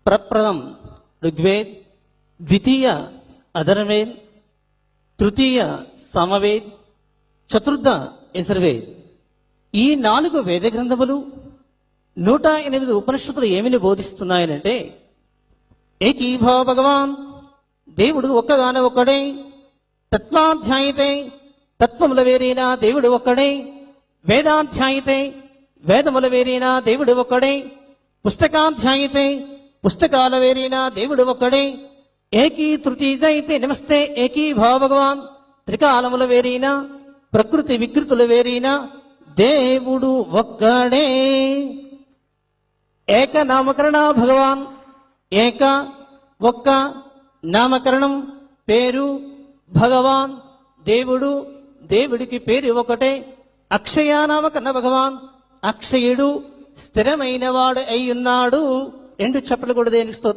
ప్రప్రథం ఋగ్వేద్, ద్వితీయ అధర్వేద్, తృతీయ సామవేద్, చతుర్థ యజుర్వేద్. ఈ 4 వేద గ్రంథములు 108 ఉపనిషత్తులు ఏమిని బోధిస్తున్నాయనంటే, ఏకీభవ భగవాన్, దేవుడు ఒక్కగానే ఒక్కడే. తత్వాధ్యాయితే, తత్వముల వేరైన దేవుడు ఒక్కడే. వేదాధ్యాయితే, వేదముల వేరైన దేవుడు ఒక్కడే. పుస్తకాధ్యాయితే, పుస్తకాల వేరైన దేవుడు ఒక్కడే. ఏకీ తృతీయైతే నమస్తే ఏకీ భావ భగవాన్, త్రికాలముల వేరైన ప్రకృతి వికృతుల వేరైన దేవుడు ఒక్కడే. ఏక నామకరణ భగవాన్, ఏక ఒక్క నామకరణం పేరు భగవాన్ దేవుడు, దేవుడికి పేరు ఒకటే. అక్షయ నామకరణ భగవాన్, అక్షయుడు స్థిరమైన వాడు అయి ఉన్నాడు. 2 చెప్పలు కూడా దేనికి స్తోత్రం.